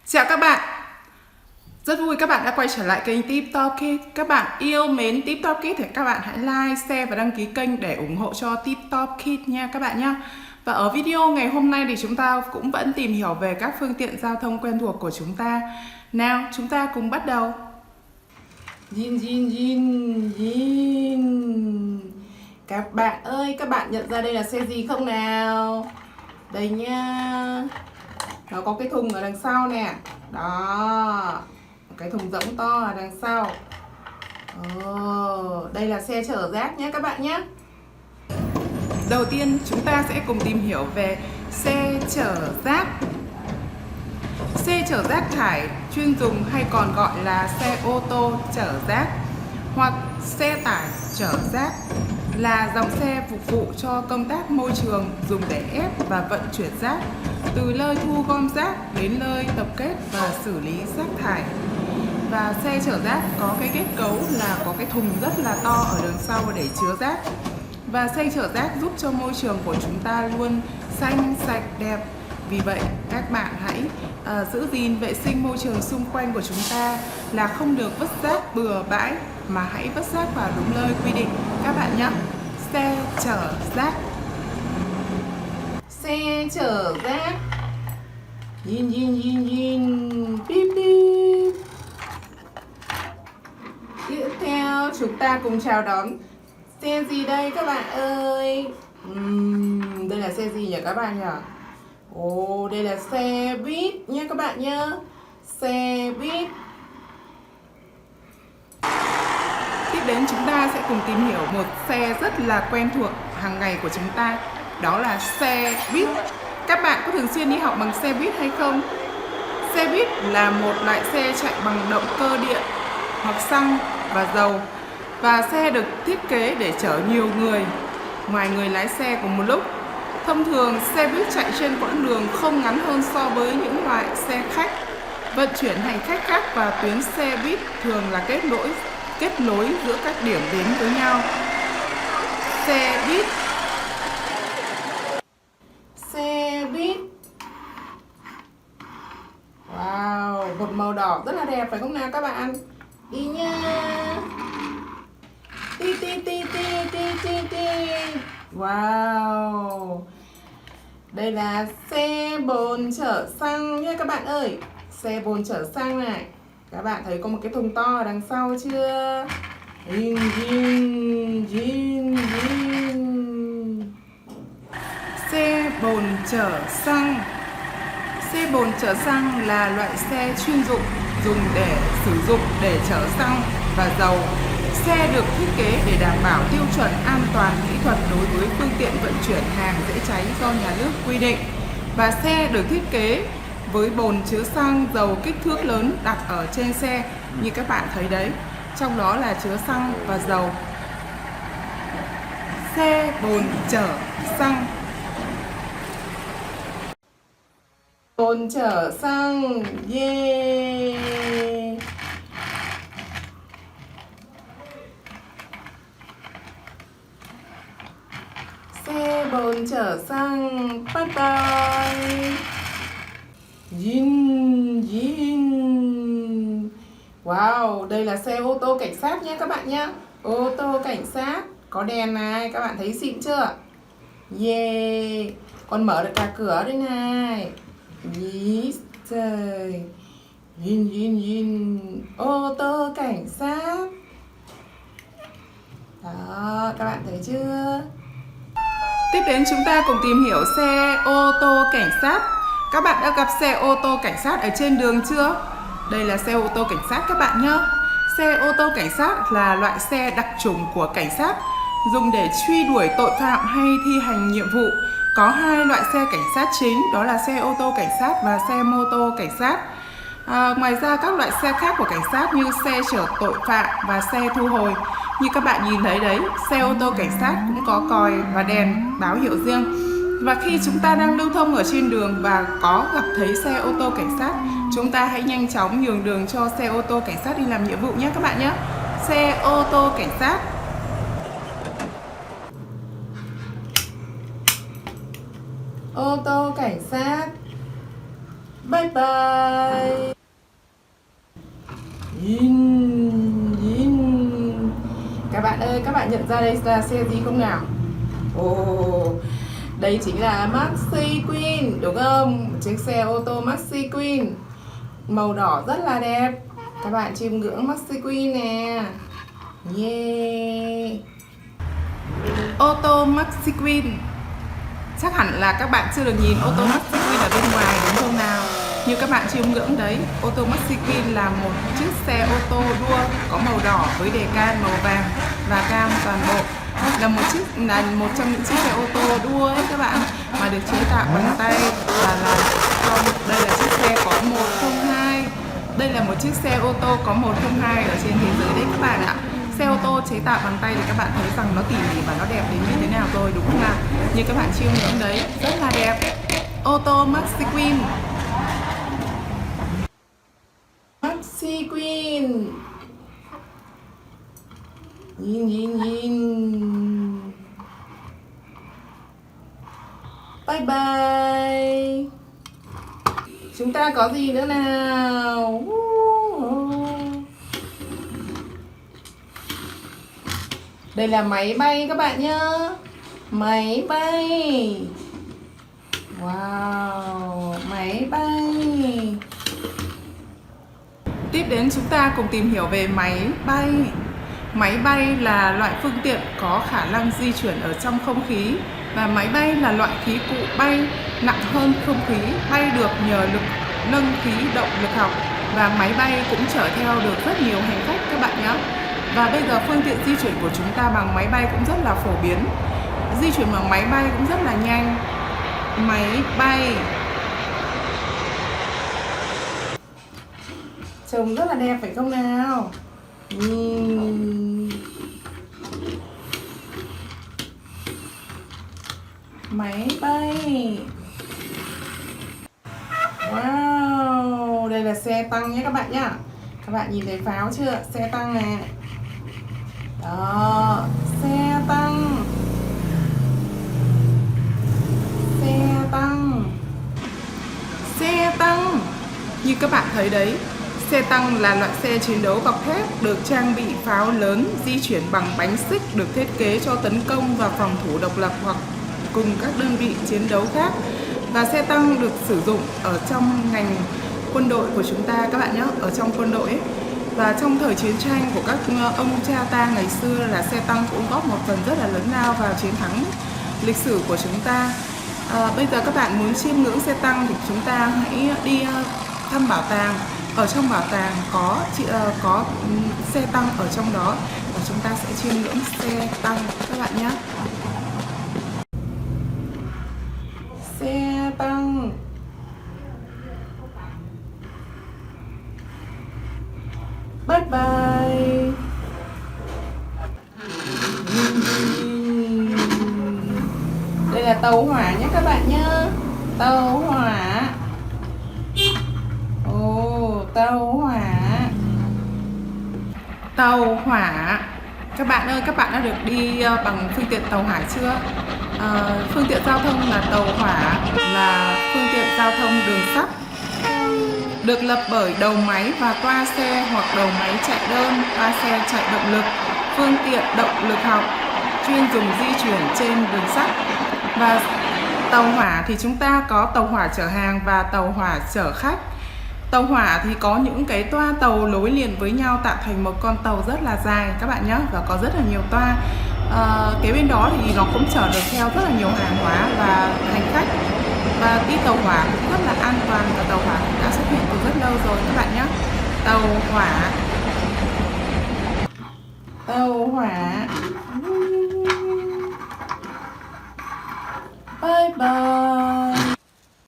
Chào các bạn, rất vui các bạn đã quay trở lại kênh Tip Top Kids. Các bạn yêu mến Tip Top Kids thì các bạn hãy like, share và đăng ký kênh để ủng hộ cho Tip Top Kids nha các bạn nhé. Và ở video ngày hôm nay thì chúng ta cũng vẫn tìm hiểu về các phương tiện giao thông quen thuộc của chúng ta. Nào, chúng ta cùng bắt đầu. Yin yin yin yin. Các bạn ơi, các bạn nhận ra đây là xe gì không nào? Đây nha. Nó có cái thùng ở đằng sau nè. Đó, cái thùng rỗng to ở đằng sau. Đây là xe chở rác nhé các bạn nhé. Đầu tiên chúng ta sẽ cùng tìm hiểu về xe chở rác. Xe chở rác thải chuyên dùng hay còn gọi là xe ô tô chở rác hoặc xe tải chở rác là dòng xe phục vụ cho công tác môi trường dùng để ép và vận chuyển rác từ nơi thu gom rác đến nơi tập kết và xử lý rác thải. Và xe chở rác có cái kết cấu là có cái thùng rất là to ở đằng sau để chứa rác. Và xe chở rác giúp cho môi trường của chúng ta luôn xanh, sạch, đẹp. Vì vậy các bạn hãy giữ gìn vệ sinh môi trường xung quanh của chúng ta là không được vứt rác bừa bãi mà hãy vứt rác vào đúng nơi quy định các bạn nhé. Xe chở rác. Xe chở rác. Yin yin yin yin. Bíp bíp. Tiếp theo chúng ta cùng chào đón xe gì đây các bạn ơi? Đây là xe gì nhỉ các bạn nhỉ? Đây là xe buýt nha các bạn nhé. Xe buýt. Tiếp đến chúng ta sẽ cùng tìm hiểu một xe rất là quen thuộc hàng ngày của chúng ta. Đó là xe buýt. Các bạn có thường xuyên đi học bằng xe buýt hay không? Xe buýt là một loại xe chạy bằng động cơ điện hoặc xăng và dầu. Và xe được thiết kế để chở nhiều người, ngoài người lái xe cùng một lúc. Thông thường, xe buýt chạy trên quãng đường không ngắn hơn so với những loại xe khách. Vận chuyển hành khách khác và tuyến xe buýt thường là kết nối giữa các điểm đến với nhau. Xe buýt. Xe buýt. Wow, một màu đỏ rất là đẹp phải không nào các bạn? Đi nha. Ti ti ti ti ti ti ti. Wow. Đây là xe bồn chở xăng nha các bạn ơi. Xe bồn chở xăng này. Các bạn thấy có một cái thùng to ở đằng sau chưa? Yin yin yin yin. Xe bồn chở xăng. Xe bồn chở xăng là loại xe chuyên dụng dùng để sử dụng để chở xăng và dầu. Xe được thiết kế để đảm bảo tiêu chuẩn an toàn kỹ thuật đối với phương tiện vận chuyển hàng dễ cháy do nhà nước quy định. Và xe được thiết kế với bồn chứa xăng dầu kích thước lớn đặt ở trên xe như các bạn thấy đấy. Trong đó là chứa xăng và dầu. Xe bồn chở xăng. Bồn chở xăng, yeah! Xe bồn chở xăng, bye bye! Yin, yin! Wow, đây là xe ô tô cảnh sát nhé các bạn nhé. Ô tô cảnh sát, có đèn này, các bạn thấy xịn chưa? Yeah! Còn mở được cả cửa đây này. Yes, trời. Yin yin yin. Ô tô cảnh sát. Đó, các bạn thấy chưa? Tiếp đến chúng ta cùng tìm hiểu xe ô tô cảnh sát. Các bạn đã gặp xe ô tô cảnh sát ở trên đường chưa? Đây là xe ô tô cảnh sát các bạn nhé. Xe ô tô cảnh sát là loại xe đặc trùng của cảnh sát, dùng để truy đuổi tội phạm hay thi hành nhiệm vụ. Có hai loại xe cảnh sát chính, đó là xe ô tô cảnh sát và xe mô tô cảnh sát. Ngoài ra các loại xe khác của cảnh sát như xe chở tội phạm và xe thu hồi. Như các bạn nhìn thấy đấy, xe ô tô cảnh sát cũng có còi và đèn báo hiệu riêng. Và khi chúng ta đang lưu thông ở trên đường và có gặp thấy xe ô tô cảnh sát, chúng ta hãy nhanh chóng nhường đường cho xe ô tô cảnh sát đi làm nhiệm vụ nhé các bạn nhé. Xe ô tô cảnh sát. Ô tô cảnh sát. Bye bye. Các bạn ơi, các bạn nhận ra đây là xe gì không nào? Ồ, đây chính là Maxi Queen, đúng không? Một chiếc xe ô tô Maxi Queen màu đỏ rất là đẹp. Các bạn chiêm ngưỡng Maxi Queen nè. Yeah. Ô tô Maxi Queen. Chắc hẳn là các bạn chưa được nhìn ô tô Maxi Queen ở bên ngoài đúng không nào? Như các bạn chiêm ngưỡng đấy, ô tô Maxi Queen là một chiếc xe ô tô đua có màu đỏ với đề can màu vàng và cam toàn bộ. Là một trong những chiếc xe ô tô đua ấy các bạn, mà được chế tạo bằng tay và là đây là chiếc xe có 102. Đây là một chiếc xe ô tô có 102 ở trên thế giới đấy các bạn ạ. Xe ô tô chế tạo bằng tay thì các bạn thấy rằng nó tỉ mỉ và nó đẹp đến như thế nào rồi, đúng không nào? Như các bạn chiêm ngưỡng đấy, rất là đẹp. Ô tô Maxi Queen. Maxi Queen. Nhìn. Bye bye. Chúng ta có gì nữa nào? Đây là máy bay các bạn nhá. Máy bay. Wow, máy bay. Tiếp đến chúng ta cùng tìm hiểu về máy bay. Máy bay là loại phương tiện có khả năng di chuyển ở trong không khí. Và máy bay là loại khí cụ bay nặng hơn không khí, bay được nhờ lực nâng khí động lực học. Và máy bay cũng chở theo được rất nhiều hành khách các bạn nhé. Và bây giờ phương tiện di chuyển của chúng ta bằng máy bay cũng rất là phổ biến. Di chuyển bằng máy bay cũng rất là nhanh. Máy bay. Trông rất là đẹp phải không nào? Máy bay. Wow, đây là xe tăng nhé các bạn nhá. Các bạn nhìn thấy pháo chưa? Xe tăng nè. Đó, xe tăng. Xe tăng. Xe tăng. Như các bạn thấy đấy, xe tăng là loại xe chiến đấu bọc thép được trang bị pháo lớn, di chuyển bằng bánh xích, được thiết kế cho tấn công và phòng thủ độc lập hoặc cùng các đơn vị chiến đấu khác. Và xe tăng được sử dụng ở trong ngành quân đội của chúng ta các bạn nhé, ở trong quân đội ấy. Và trong thời chiến tranh của các ông cha ta ngày xưa là xe tăng cũng góp một phần rất là lớn lao vào chiến thắng lịch sử của chúng ta. Bây giờ các bạn muốn chiêm ngưỡng xe tăng thì chúng ta hãy đi thăm bảo tàng. Ở trong bảo tàng có xe tăng ở trong đó và chúng ta sẽ chiêm ngưỡng xe tăng các bạn nhé. Xe tăng. Bye bye. Đây là tàu hỏa nhé các bạn nhé. Tàu hỏa. Tàu hỏa. Tàu hỏa. Các bạn ơi, các bạn đã được đi bằng phương tiện tàu hỏa chưa? Phương tiện giao thông là tàu hỏa là phương tiện giao thông đường sắt, được lập bởi đầu máy và toa xe hoặc đầu máy chạy đơn, toa xe chạy động lực, phương tiện động lực học, chuyên dùng di chuyển trên đường sắt. Và tàu hỏa thì chúng ta có tàu hỏa chở hàng và tàu hỏa chở khách. Tàu hỏa thì có những cái toa tàu nối liền với nhau tạo thành một con tàu rất là dài các bạn nhé, và có rất là nhiều toa. Cái bên đó thì nó cũng chở được theo rất là nhiều hàng hóa và hành khách. Và đi tàu hỏa cũng rất là an toàn và tàu hỏa cũng đã xuất hiện từ rất lâu rồi các bạn nhé. Tàu hỏa. Tàu hỏa. Bye bye.